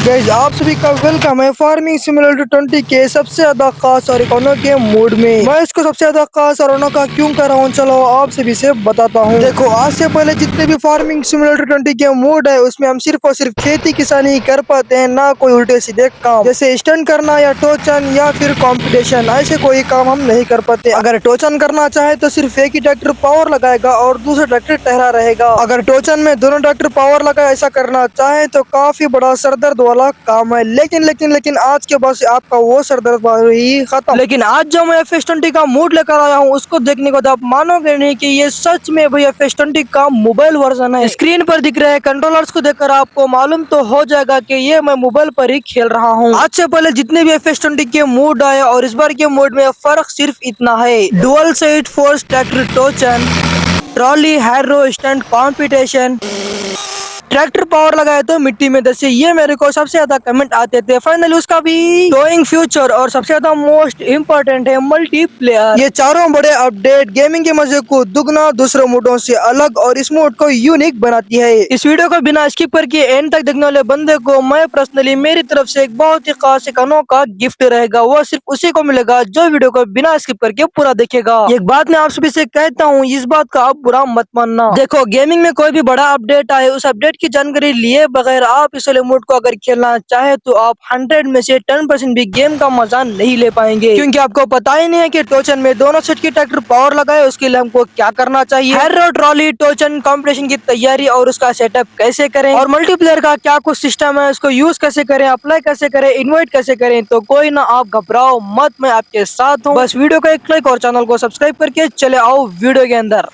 Guys आप सभी का वेलकम है फार्मिंग सिमुलेटर 20 के सबसे ज्यादा खास और इकोनो के मूड में। मैं इसको सबसे ज्यादा खास और अनोखा क्यों कर रहा हूँ, चलो आप सभी से बताता हूँ। देखो, आज से पहले जितने भी फार्मिंग सिमुलेटर 20 के मूड है उसमें हम सिर्फ और सिर्फ खेती किसानी ही कर पाते हैं, ना कोई उल्टे सीधे काम जैसे स्टंट करना या टोचन या फिर कंपटीशन, ऐसे कोई काम हम नहीं कर पाते। अगर टोचन करना चाहे तो सिर्फ एक ही ट्रैक्टर पावर लगाएगा और दूसरा ट्रैक्टर टहरा रहेगा। अगर टोचन में दोनों ट्रैक्टर पावर लगाए ऐसा करना चाहे तो काफी बड़ा सरदर्द वाला काम है। लेकिन आज के बाद से आपका वो सरदर्द ही खत्म। लेकिन आज जो मैं FS20 का मूड लेकर आया हूँ उसको देखने को तो आप मानोगे नहीं कि ये सच में भाई FS20 का मोबाइल वर्जन है। स्क्रीन पर दिख रहे कंट्रोलर्स को देखकर आपको मालूम तो हो जाएगा कि ये मैं मोबाइल पर ही खेल रहा हूँ। आज से पहले जितने भी FS20 के मूड आए और इस बार के मूड में फर्क सिर्फ इतना है, डुअल साइड फोर्स ट्रैक्टर टोचन, trolley harrow stunt competition, tractor power लगाए तो मिट्टी में दसे, ये मेरे को सबसे ज्यादा कमेंट आते थे। फाइनली उसका भी टोइंग फ्यूचर और सबसे ज्यादा मोस्ट इम्पोर्टेंट है मल्टीप्लेयर। ये चारों बड़े अपडेट गेमिंग के मजे को दुगना, दूसरे मूडों से अलग और इस मूड को यूनिक बनाती है। इस वीडियो को बिना स्किप करके एंड तक देखने वाले बंदे को मैं पर्सनली मेरी तरफ से एक बहुत ही खास अनोखा गिफ्ट रहेगा, वो सिर्फ उसी को मिलेगा जो वीडियो को बिना स्किप करके पूरा देखेगा। एक बात मैं आप सभी से कहता हूँ, इस बात का आप बुरा मत मानना। देखो, गेमिंग में कोई भी बड़ा अपडेट आए उस अपडेट की जानकारी लिए बगैर आप इस वाले मोड को अगर खेलना चाहे तो आप 100 में से 10% भी गेम का मजा नहीं ले पाएंगे, क्योंकि आपको पता ही नहीं है कि टोचन में दोनों सेट की ट्रैक्टर पावर लगाए उसके लिए हमको क्या करना चाहिए, हैरो ट्रॉली टोचन कंपटीशन की तैयारी और उसका सेटअप कैसे करें, और मल्टीप्लेयर का क्या कुछ सिस्टम है, उसको यूज कैसे करें, अप्लाई कैसे करें, इन्वाइट कैसे करें। तो कोई ना, आप घबराओ मत, मैं आपके साथ हूँ। बस वीडियो को एक लाइक और चैनल को सब्सक्राइब करके चले आओ वीडियो के अंदर।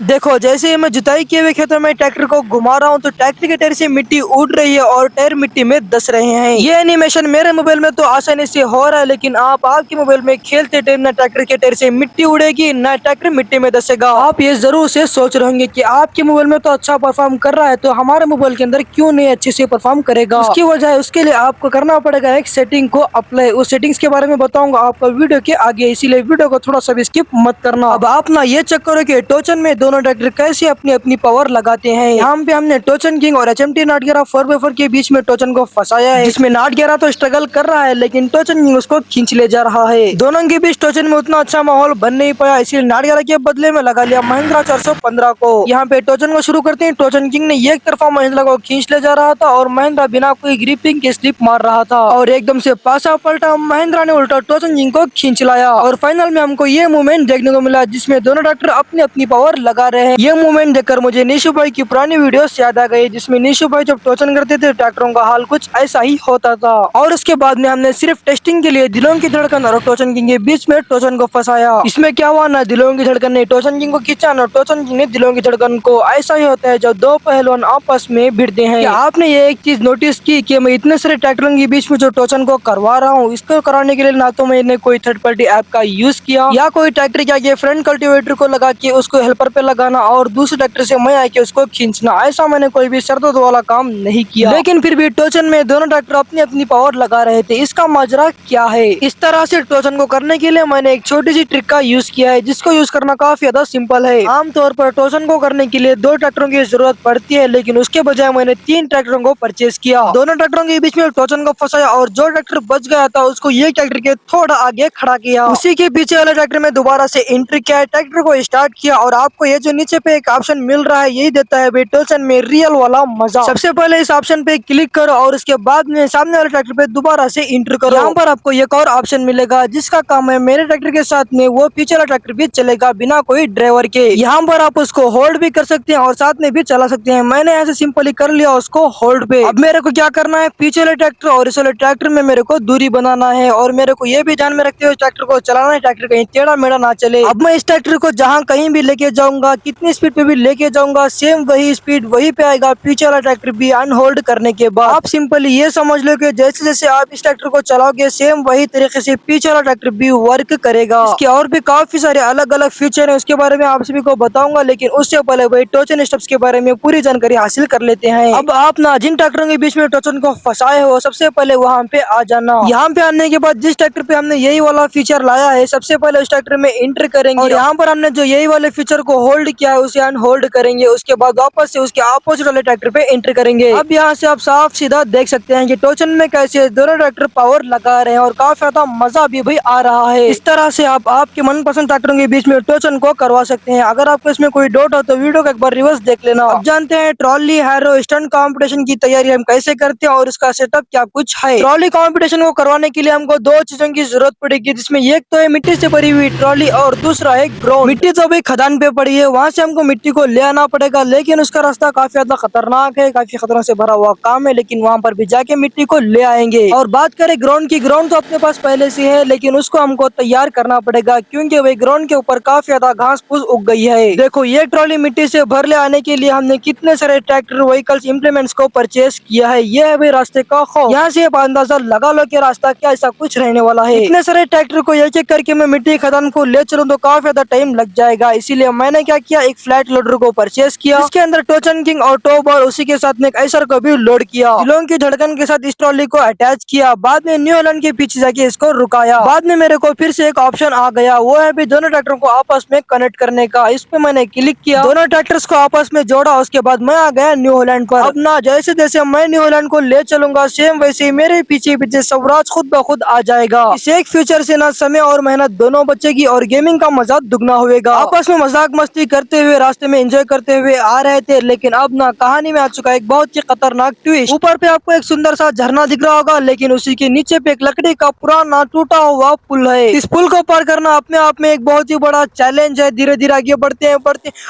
देखो, जैसे ही मैं जुताई किए हुए खेतों में ट्रैक्टर को घुमा रहा हूँ तो ट्रैक्टर के टायर से मिट्टी उड़ रही है और टायर मिट्टी में दस रहे हैं। ये एनिमेशन मेरे मोबाइल में तो आसानी से हो रहा है, लेकिन आपके मोबाइल में खेलते टाइम ना ट्रैक्टर के टायर से मिट्टी उड़ेगी ना ट्रैक्टर मिट्टी में दसेगा। आप ये जरूर से सोच रहे होंगे कि आपके मोबाइल में तो अच्छा परफॉर्म कर रहा है तो हमारे मोबाइल के अंदर क्यों नहीं अच्छे से परफॉर्म करेगा। उसकी वजह है, उसके लिए आपको करना पड़ेगा एक सेटिंग को अप्लाई। उस सेटिंग्स के बारे में बताऊंगा आपको वीडियो के आगे, इसीलिए वीडियो को थोड़ा सा भी स्किप मत करना। अब आप ना ये चेक करो कि टोचन में दोनों ट्रैक्टर कैसे अपनी अपनी पावर लगाते हैं। यहाँ पे हमने टोचन किंग और HMT नाट 11 4x4 के बीच में टोचन को फंसाया है, जिसमें नाट 11 तो स्ट्रगल कर रहा है लेकिन टोचन किंग उसको खींच ले जा रहा है। दोनों के बीच टोचन में उतना अच्छा माहौल बन नहीं पाया, इसलिए नाट 11 के बदले में लगा लिया महिंद्रा 415 को। यहाँ पे टोचन को शुरू करते हैं। टोचन किंग ने एक तरफा महिंद्रा को खींच ले जा रहा था और महिंद्रा बिना कोई ग्रिपिंग के स्लिप मार रहा था और एकदम से पासा पलटा, महिंद्रा ने उल्टा टोचन किंग को खींच लाया और फाइनल में हमको ये मूवमेंट देखने को मिला जिसमें दोनों ट्रैक्टर अपनी अपनी पावर लगा रहे हैं। ये मूवमेंट देखकर मुझे निशु भाई की पुरानी वीडियोस याद आ गई, जिसमें निशु भाई जब टोचन करते थे ट्रैक्टरों का हाल कुछ ऐसा ही होता था। और उसके बाद में हमने सिर्फ टेस्टिंग के लिए दिलों की धड़कन और टोचन किंग के बीच में टोचन को फंसाया। इसमें क्या हुआ, ना दिलों की धड़कन ने टोचन किंग को खींचा ना टोचन किंग ने दिलों की धड़कन को। ऐसा ही होता है जब दो पहलवान आपस में भिड़ते हैं। आपने ये एक चीज नोटिस की कि मैं इतने सारे ट्रैक्टरों के बीच में जो टोचन को करवा रहा हूँ, इसको कराने के लिए ना तो मैंने कोई थर्ड पार्टी ऐप का यूज किया या कोई ट्रैक्टर के आगे फ्रंट कल्टीवेटर को लगा के उसको हेल्पर पे लगाना और दूसरे ट्रैक्टर से मैं आके उसको खींचना, ऐसा मैंने कोई भी सरदर्द वाला काम नहीं किया। लेकिन फिर भी टोचन में दोनों ट्रैक्टर अपनी अपनी पावर लगा रहे थे। इसका माजरा क्या है? इस तरह से टोचन को करने के लिए मैंने एक छोटी सी ट्रिक का यूज किया है जिसको यूज करना काफी ज्यादा सिंपल है। आमतौर पर टोचन को करने के लिए दो ट्रैक्टरों की जरूरत पड़ती है, लेकिन उसके बजाय मैंने 3 ट्रैक्टरों को परचेज किया। दोनों ट्रैक्टरों के बीच में टोचन को फंसाया और जो ट्रैक्टर बच गया था उसको ये ट्रैक्टर के थोड़ा आगे खड़ा किया। उसी के पीछे वाले ट्रैक्टर में दोबारा से एंट्री किया, ट्रैक्टर को स्टार्ट किया और आपको ये जो नीचे पे एक ऑप्शन मिल रहा है यही देता है टोचन में रियल वाला मजा। सबसे पहले इस ऑप्शन पे क्लिक करो और उसके बाद में सामने वाले ट्रैक्टर पे दोबारा से इंटर करो। यहाँ पर आपको एक और ऑप्शन मिलेगा जिसका काम है मेरे ट्रैक्टर के साथ में वो पीछे वाला ट्रैक्टर भी चलेगा बिना कोई ड्राइवर के। यहाँ पर आप उसको होल्ड भी कर सकते हैं और साथ में भी चला सकते हैं। मैंने ऐसे सिंपली कर लिया उसको होल्ड पे। अब मेरे को क्या करना है, पीछे वाले ट्रैक्टर और इस वाले ट्रैक्टर में मेरे को दूरी बनाना है और मेरे को ये भी ध्यान में रखते हुए ट्रैक्टर को चलाना है, ट्रैक्टर कहीं टेढ़ा मेढ़ा ना चले। अब मैं इस ट्रैक्टर को जहाँ कहीं भी लेके जाऊंगा, कितनी स्पीड पे भी लेके जाऊंगा, सेम वही स्पीड वही पे आएगा पीछे वाला ट्रैक्टर भी अनहोल्ड करने के बाद। आप सिंपली ये समझ लो कि जैसे जैसे आप इस ट्रैक्टर को चलाओगे सेम वही तरीके से पीछे वाला ट्रैक्टर भी वर्क करेगा। इसके और भी काफी सारे अलग अलग फीचर हैं, उसके बारे में आप सभी को बताऊंगा, लेकिन उससे पहले वही टोचन स्टेप्स के बारे में पूरी जानकारी हासिल कर लेते हैं। अब आप ना जिन ट्रैक्टरों के बीच में टोचन को फंसाए हो सबसे पहले वहाँ पे आ जाना। यहाँ पे आने के बाद जिस ट्रैक्टर पे हमने यही वाला फीचर लाया है सबसे पहले उस ट्रैक्टर में एंटर करेंगे और यहाँ पर हमने जो यही वाले फीचर को होल्ड किया है उसे अनहोल्ड करेंगे, उसके बाद वापस से उसके अपोजिट वाले ट्रैक्टर पे एंटर करेंगे। अब यहाँ से आप साफ सीधा देख सकते हैं कि टोचन में कैसे दोनों ट्रैक्टर पावर लगा रहे हैं और काफी ज्यादा मजा भी भाई आ रहा है। इस तरह से आप आपके मनपसंद ट्रैक्टरों के बीच में टोचन को करवा सकते हैं। अगर आपको इसमें कोई डाउट हो तो वीडियो को एक बार रिवर्स देख लेना। अब जानते हैं ट्रॉली हैरो स्टंट कंपटीशन की तैयारी हम कैसे करते हैं और उसका सेटअप क्या कुछ है। ट्रॉली कंपटीशन को करवाने के लिए हमको दो चीजों की जरूरत पड़ेगी, जिसमें एक तो है मिट्टी से भरी हुई ट्रॉली और दूसरा है ग्राउंड। मिट्टी तो भाई खदान पे पड़ी है, वहाँ से हमको मिट्टी को ले आना पड़ेगा, लेकिन उसका रास्ता काफी ज्यादा खतरनाक है, काफी खतरों से भरा हुआ काम है, लेकिन वहाँ पर भी जाके मिट्टी को ले आएंगे। और बात करें ग्राउंड की, ग्राउंड तो अपने पास पहले से है, लेकिन उसको हमको तैयार करना पड़ेगा क्योंकि वही ग्राउंड के ऊपर काफी ज्यादा घास फूस उग गई है। देखो ये ट्रॉली मिट्टी से भर ले आने के लिए हमने कितने सारे ट्रैक्टर व्हीकल्स इंप्लीमेंट्स को परचेस किया है। ये है भाई रास्ते का खौफ। यहाँ से अंदाजा लगा लो कि रास्ता क्या ऐसा कुछ रहने वाला है। इतने सारे ट्रैक्टर को एक एक करके मैं मिट्टी खदान को ले चलूं तो काफी ज्यादा टाइम लग जाएगा, इसीलिए मैंने क्या किया, एक फ्लैट लोडर को परचेस किया, इसके अंदर टोचन किंग और टॉप और उसी के साथ में एक आइसर को भी लोड किया। दिलों की धड़कन के साथ इस ट्रॉली को अटैच किया, बाद में न्यू हॉलैंड के पीछे जाके इसको रुकाया। बाद में मेरे को फिर से एक ऑप्शन आ गया, वो है भी दोनों ट्रैक्टरों को आपस में कनेक्ट करने का। इस पे मैंने क्लिक किया, दोनों ट्रैक्टर्स को आपस में जोड़ा, उसके बाद मैं आ गया न्यू हॉलैंड पर। अब ना जैसे जैसे मैं न्यू हॉलैंड को ले चलूंगा, सेम वैसे ही मेरे पीछे पीछे स्वराज खुद ब खुद आ जाएगा। इस एक फ्यूचर से ना समय और मेहनत दोनों बचेगी और गेमिंग का मजा दुगना होगा। आपस में मजाक मस्ती करते हुए रास्ते में एंजॉय करते हुए आ रहे थे, लेकिन अब ना कहानी में आ चुका है एक बहुत ही खतरनाक ट्विस्ट। ऊपर पे आपको एक सुंदर सा झरना दिख रहा होगा, लेकिन उसी के नीचे पे एक लकड़ी का पुराना टूटा हुआ पुल है। इस पुल को पार करना अपने आप में एक बहुत ही बड़ा चैलेंज है। धीरे धीरे आगे बढ़ते हैं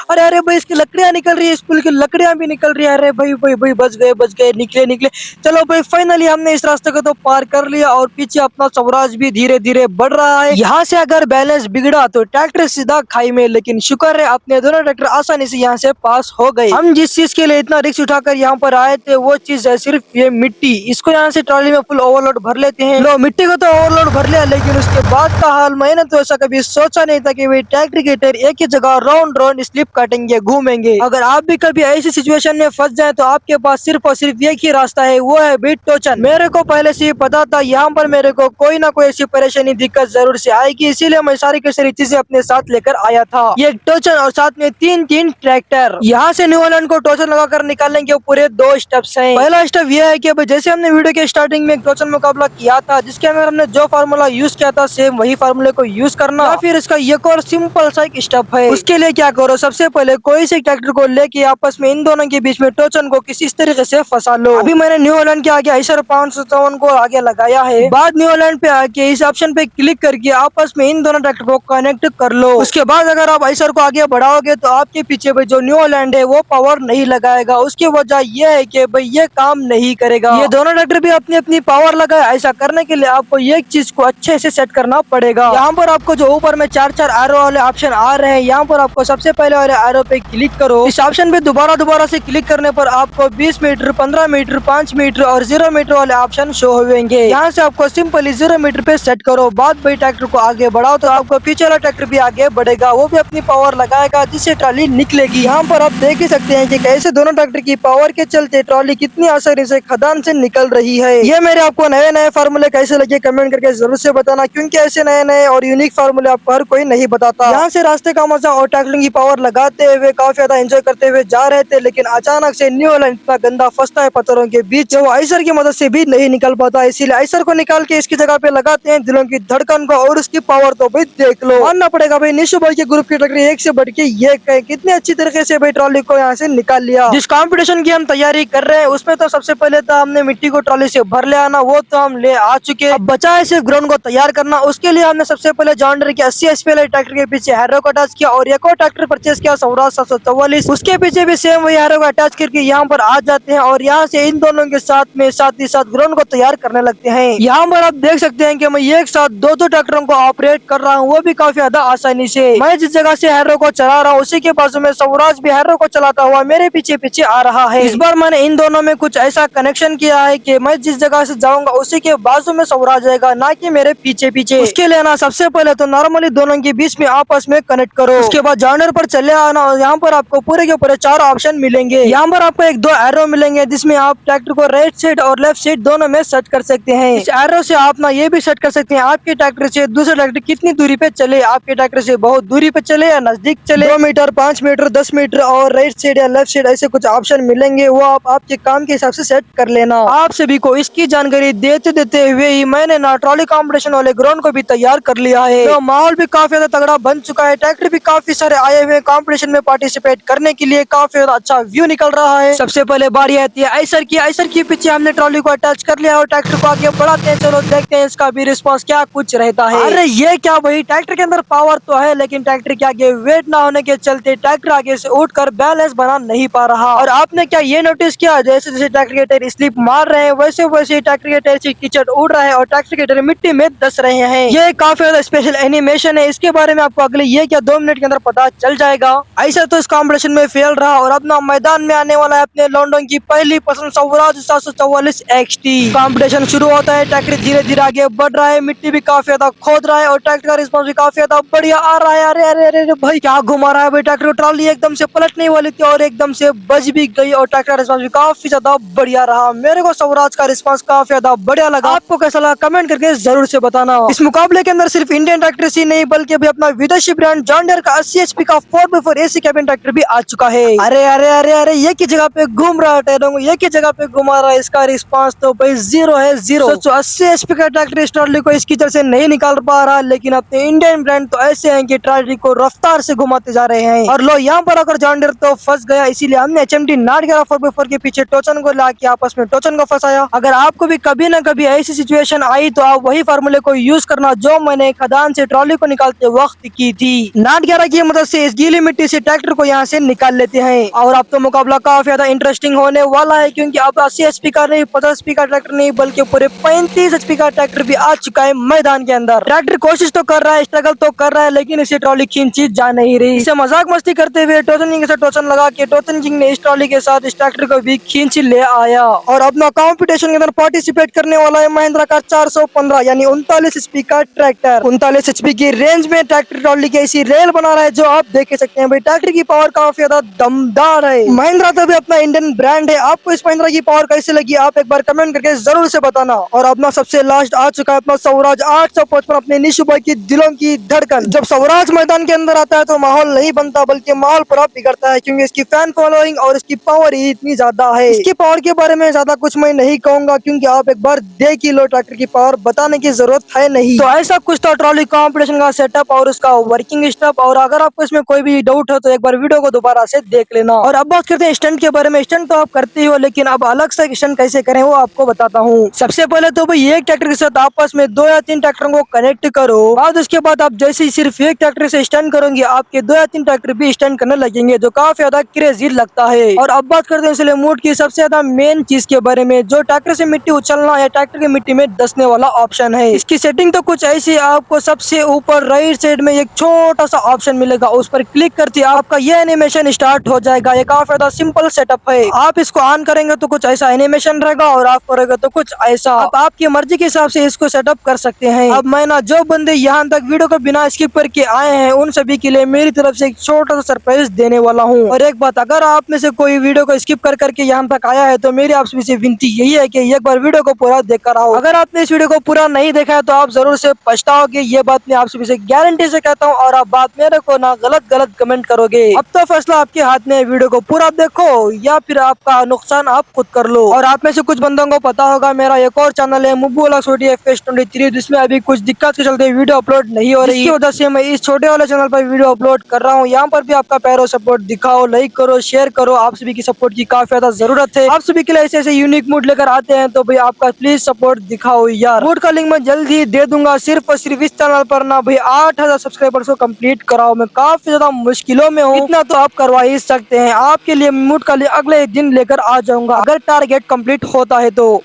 अरे अरे भाई इसकी लकड़ियां निकल रही है, इस पुल की लकड़ियां भी निकल रही है। अरे भाई भाई भाई बच गए निकले। चलो भाई फाइनली हमने इस रास्ते को तो पार कर लिया और पीछे अपना स्वराज भी धीरे धीरे बढ़ रहा है। यहाँ से अगर बैलेंस बिगड़ा तो ट्रैक्टर सीधा खाई में, लेकिन शुक्र है अपने दोनों ट्रैक्टर आसानी से यहाँ से पास हो गए। हम जिस चीज के लिए इतना रिस्क उठाकर यहाँ पर आए थे वो चीज है सिर्फ ये मिट्टी। इसको यहाँ से ट्रॉली में फुल ओवरलोड भर लेते हैं। लो मिट्टी को तो ओवरलोड भर लिया, लेकिन उसके बाद का हाल मैंने तो ऐसा कभी सोचा नहीं था कि वे ट्रैक्टर के टायर एक ही जगह राउंड स्लिप काटेंगे, घूमेंगे। अगर आप भी कभी ऐसी सिचुएशन में फंस जाए तो आपके पास सिर्फ और सिर्फ एक ही रास्ता है, वो है बीट टोचन। मेरे को पहले से ही पता था यहाँ पर मेरे को कोई ना कोई ऐसी परेशानी दिक्कत जरूर से आएगी, इसीलिए मैं सारी की सारी चीजें अपने साथ लेकर आया था। ये टोचन और साथ में तीन ट्रैक्टर। यहाँ से न्यू हॉलैंड को टोचन लगाकर निकालने के पूरे दो स्टेप्स हैं। पहला स्टेप ये है कि जैसे हमने वीडियो के स्टार्टिंग में एक टोचन मुकाबला किया था, जिसके अंदर हमने जो फार्मूला यूज किया था सेम वही फार्मूले को यूज करना। या फिर इसका एक और सिंपल सा एक स्टेप है। उसके लिए क्या करो, सबसे पहले कोई से ट्रैक्टर को लेके आपस में इन दोनों के बीच में टोचन को किसी तरीके से फंसा लो। अभी मैंने न्यू हॉलैंड के आगे आइसर 557 को आगे लगाया है। बाद न्यू हॉलैंड पे आके इस ऑप्शन पे क्लिक करके आपस में इन दोनों ट्रैक्टर को कनेक्ट कर लो। उसके बाद अगर आप आइसर को आगे बढ़ाओगे तो आपके पीछे भाई जो न्यू हॉलैंड है वो पावर नहीं लगाएगा। उसकी वजह यह है कि भाई ये काम नहीं करेगा। ये दोनों ट्रैक्टर भी अपनी अपनी पावर लगाए। ऐसा करने के लिए आपको एक चीज को अच्छे से सेट करना पड़ेगा। यहाँ पर आपको जो ऊपर में चार एरो वाले ऑप्शन आ रहे हैं, यहाँ पर आपको सबसे पहले वाले एरो पे क्लिक करो। इस ऑप्शन पे दोबारा से क्लिक करने पर आपको 20 मीटर, 15 मीटर, 5 मीटर और 0 मीटर वाले ऑप्शन शो होंगे। यहाँ से आपको सिंपली 0 मीटर पे सेट करो। बाद भाई ट्रैक्टर को आगे बढ़ाओ तो आपको पीछे वाला ट्रैक्टर भी आगे बढ़ेगा, वो भी अपनी पावर लगाएगा जिससे ट्रॉली निकलेगी। यहाँ पर आप देख ही सकते हैं कि कैसे दोनों ट्रैक्टर की पावर के चलते ट्रॉली कितनी आसानी से खदान से निकल रही है। ये मेरे आपको नए फार्मूले कैसे लगे कमेंट करके जरूर से बताना, क्योंकि ऐसे नए और यूनिक फार्मूले आपको हर कोई नहीं बताता। यहाँ से रास्ते का मजा और ट्रैक्टरिंग की पावर लगाते हुए काफी ज्यादा एंजॉय करते हुए जा रहे थे, लेकिन अचानक से न्यू हॉलैंड इतना गंदा फंसता है पत्थरों के बीच, वो आइसर की मदद से भी नहीं निकल पाता। इसीलिए आइसर को निकाल के इसकी जगह पे लगाते हैं दिलों की धड़कन को, और उसकी पावर तो भाई देख लो। मानना पड़ेगा भाई निशु भाई के ग्रुप की ट्रैक्टर एक से बढ़ के ये कितने अच्छी तरीके से भाई ट्रॉली को यहाँ से निकाल लिया। जिस कंपटीशन की हम तैयारी कर रहे हैं उसमें तो सबसे पहले तो हमने मिट्टी को ट्रॉली से भर ले आना, वो तो हम ले आ चुके। अब बचा है सिर्फ ग्राउंड को तैयार करना। उसके लिए हमने सबसे पहले जॉन डीरे के 80 HP वाले ट्रैक्टर के पीछे हैरो को अटैच किया और एक और ट्रैक्टर परचेस किया स्वराज 744। उसके पीछे भी सेम वही हैरो को अटैच करके यहाँ पर आ जाते हैं और यहाँ से इन दोनों के साथ ही साथ ग्राउंड को तैयार करने लगते हैं। यहाँ पर आप देख सकते हैं कि मैं एक साथ दो ट्रैक्टरों को ऑपरेट कर रहा हूँ, वो भी काफी ज्यादा आसानी से। मैं जिस जगह से हैरो को चला रहा हूँ उसी के बाजू में स्वराज भी हैरो को चलाता हुआ मेरे पीछे आ रहा है। इस बार मैंने इन दोनों में कुछ ऐसा कनेक्शन किया है कि मैं जिस जगह से जाऊंगा उसी के बाजू में स्वराज जाएगा, ना कि मेरे पीछे। उसके लिए ना सबसे पहले तो नॉर्मली दोनों के बीच में आपस में कनेक्ट करो। उसके बाद जॉनर पर चले आना और यहाँ पर आपको पूरे के पूरे 4 ऑप्शन मिलेंगे। यहाँ पर आपको 1-2 एरो मिलेंगे जिसमें आप ट्रैक्टर को राइट साइड और लेफ्ट साइड दोनों में सेट कर सकते हैं। इस एरो से आप ना ये भी सेट कर सकते हैं आपके ट्रैक्टर से दूसरे ट्रैक्टर कितनी दूरी पे चले, आपके ट्रैक्टर से बहुत दूरी पे चले या नजदीक चले 2 मीटर, 5 मीटर, 10 मीटर और राइट साइड या लेफ्ट साइड ऐसे कुछ ऑप्शन मिलेंगे, वो आप आपके काम के हिसाब से सेट कर लेना। आप सभी को इसकी जानकारी देते देते हुए ही मैंने ना ट्रॉली कंपटीशन वाले ग्राउंड को भी तैयार कर लिया है। तो माहौल भी काफी ज्यादा तगड़ा बन चुका है, ट्रैक्टर भी काफी सारे आए हुए कंपटीशन में पार्टिसिपेट करने के लिए, काफी ज्यादा अच्छा व्यू निकल रहा है। सबसे पहले बारी आती है आइसर की। आइसर के पीछे हमने ट्रॉली को अटैच कर लिया और ट्रैक्टर को आगे बढ़ाते हैं। चलो देखते हैं इसका भी रिस्पॉन्स क्या कुछ रहता है। अरे ये क्या भाई, ट्रैक्टर के अंदर पावर तो है लेकिन ट्रैक्टर के आगे वेट ना होने के चलते ट्रैक्टर आगे से उठकर बैलेंस बना नहीं पा रहा। और आपने क्या ये नोटिस किया, जैसे जैसे ट्रैक्टर के टायर स्लिप मार रहे हैं वैसे वैसे ट्रैक्टर के टायर से कीचड़ उड़ रहा है और ट्रैक्टर के टायर मिट्टी में धंस रहे हैं। ये काफी ज्यादा स्पेशल एनिमेशन है, इसके बारे में आपको अगले ये क्या 2 मिनट के अंदर पता चल जाएगा। ऐसा तो इस कॉम्पिटिशन में फेल रहा और अपना मैदान में आने वाला है अपने लॉन्डो की पहली पसंद स्वराज 744 XT। कॉम्पिटिशन शुरू होता है, ट्रैक्टर धीरे धीरे आगे बढ़ रहा है, मिट्टी भी काफी ज्यादा खोद रहा है और ट्रैक्टर का रिस्पॉन्स भी काफी ज्यादा बढ़िया आ रहा है। अरे अरे अरे भाई क्या घुमा रहा है भाई, ट्रैक्टर ट्रॉली एकदम से पलटने वाली थी और एकदम से बज भी गई और ट्रैक्टर का रिस्पॉन्स भी काफी ज्यादा बढ़िया रहा। मेरे को स्वराज का रिस्पॉन्स काफी ज्यादा बढ़िया लगा, आपको कैसा लगा कमेंट करके जरूर से बताना। इस मुकाबले के अंदर सिर्फ इंडियन ट्रैक्टर ही नहीं बल्कि अभी अपना विदेशी ब्रांड जॉन डियर का 80 HP का 4x4 AC कैबिन ट्रैक्टर भी आ चुका है। अरे अरे अरे अरे ये की जगह पे घूम रहा है, टायरों को ये की जगह पे घुमा रहा है, इसका रिस्पांस तो भाई 0 है 0। 80 HP का ट्रैक्टर इस ट्रॉली को इस कीचड़ से नहीं निकाल पा रहा, लेकिन अपने इंडियन ब्रांड तो ऐसे हैं कि ट्रॉली को रफ्तार से घुमाते जा रहे हैं। और लो यहाँ पर अगर जॉन डियर तो फंस गया, इसीलिए हमने HMT 4x4 के पीछे टोचन को लाके आपस में टोचन को फंसाया। अगर आपको भी कभी न कभी ऐसी सिचुएशन आई तो आप वही फार्मूले को यूज करना जो मैंने खदान से ट्रॉली को निकालते वक्त की थी। 911 की मदद से इस गीली मिट्टी से ट्रैक्टर को यहाँ से निकाल लेते हैं। और अब तो मुकाबला काफी ज्यादा इंटरेस्टिंग होने वाला है, क्योंकि अब 80 HP का नहीं 50 HP का ट्रैक्टर नहीं बल्कि पूरे 35 HP का ट्रैक्टर भी आ चुका है मैदान के अंदर। ट्रैक्टर कोशिश तो कर रहा है, स्ट्रगल तो कर रहा है, लेकिन इसे ट्रॉली खींची जा नहीं रही। इसे मजाक मस्ती करते हुए टोचन किंग से टोचन लगा के टोचन किंग ने इस ट्रॉली के साथ इस ट्रैक्टर को भी खींच ले आया। और अपना कॉम्पिटिशन के अंदर पार्टिसिपेट करने वाला है महिंद्रा का 415 यानी 39 HP का ट्रैक्टर। 39 HP की रेंज में ट्रैक्टर ट्रॉली की ऐसी रेल बना रहा है जो आप देख सकते हैं। भाई ट्रैक्टर की पावर काफी ज्यादा दमदार है। महिंद्रा तो भी अपना इंडियन ब्रांड है, आपको इस महिंद्रा की पावर कैसे लगी आप एक बार कमेंट करके जरूर से बताना। और अपना सबसे लास्ट आ चुका है अपना स्वराज 855 अपने निशु भाई की दिलों की धड़कन। जब स्वराज मैदान के अंदर आता है तो माहौल नहीं बनता बल्कि माहौल पूरा बिगड़ता है, क्योंकि इसकी फैन फॉलोइंग और इसकी पावर ही इतनी ज्यादा है। इसकी पावर के बारे में ज्यादा कुछ मैं नहीं कहूंगा, क्योंकि आप एक बार देख ही लो, ट्रैक्टर की पावर बताने की जरूरत है नहीं। तो ऐसा कुछ था ट्रॉली कॉम्पिटिशन का सेटअप और उसका वर्किंग स्टफ। और अगर आपको इसमें कोई भी डाउट हो तो एक बार वीडियो को दोबारा से देख लेना। और अब बात करते हैं स्टंट के बारे में। स्टंट तो आप करते हो, लेकिन अब अलग से स्टंट कैसे करें वो आपको बताता हूँ। सबसे पहले तो भाई एक ट्रैक्टर के साथ आपस में 2 या 3 ट्रैक्टरों को कनेक्ट करो। बाद उसके बाद आप जैसे ही सिर्फ एक ट्रैक्टर से स्टंट करोगे आपके 2 या 3 ट्रैक्टर भी स्टंट करने लगेंगे, जो काफी ज्यादा क्रेजी लगता है। और अब बात करते हैं इसलिए मूड की सबसे ज्यादा मेन चीज के बारे में, जो ट्रैक्टर से मिट्टी उछलना या ट्रैक्टर की मिट्टी में धंसने वाला ऑप्शन है। इसकी सेटिंग तो कुछ ऐसी, आपको सबसे ऊपर राइट साइड में एक छोटा सा ऑप्शन मिलेगा, उस पर क्लिक करते ही आपका ये एनिमेशन स्टार्ट हो जाएगा। ये काफी ज्यादा सिंपल सेटअप है। आप इसको ऑन करेंगे तो कुछ ऐसा एनिमेशन रहेगा और आप करेंगे तो कुछ ऐसा। आप आपकी मर्जी के हिसाब से इसको सेटअप कर सकते हैं। अब मैं ना जो बंदे यहाँ तक वीडियो को बिना स्किप करके आए हैं उन सभी के लिए मेरी तरफ से एक छोटा सा सरप्राइज देने वाला हूँ। और एक बात, अगर आप में से कोई वीडियो को स्किप कर करके यहाँ तक आया है तो मेरी आपसे से विनती यही है कि एक बार वीडियो को पूरा देख कर आओ। अगर आपने इस वीडियो को पूरा नहीं देखा है तो आप जरूर से पछताओगे, ये बात मैं आपसे गारंटी से कहता हूँ। और आप बात मेरे को ना गलत कमेंट करोगे। अब तो फैसला आपके हाथ में है, वीडियो को पूरा देखो या फिर आपका नुकसान आप खुद कर लो। और आप में से कुछ बंदों को पता होगा मेरा एक और चैनल है मुब्बू वाला छोटी FS23, जिसमें अभी कुछ दिक्कत के चलते वीडियो अपलोड नहीं हो रही, इसकी वजह से मैं इस छोटे वाले चैनल पर वीडियो अपलोड कर रहा हूँ। यहाँ पर भी आपका प्यारो सपोर्ट दिखाओ, लाइक करो, शेयर करो। आप सभी की सपोर्ट की काफी ज्यादा जरूरत है। आप सभी के लिए ऐसे यूनिक मूड लेकर आते हैं, तो भाई आपका प्लीज सपोर्ट दिखाओ यार। मूड का लिंक मैं जल्द ही दे दूंगा, सिर्फ और सिर्फ इस चैनल पर ना भाई 8000 सब्सक्राइबर्स को कंप्लीट कराओ। मैं काफी ज्यादा मुश्किलों में हूँ, इतना तो आप करवा ही सकते हैं। आपके लिए मूड का अगले दिन लेकर आ जाऊंगा अगर टारगेट कंप्लीट होता है तो।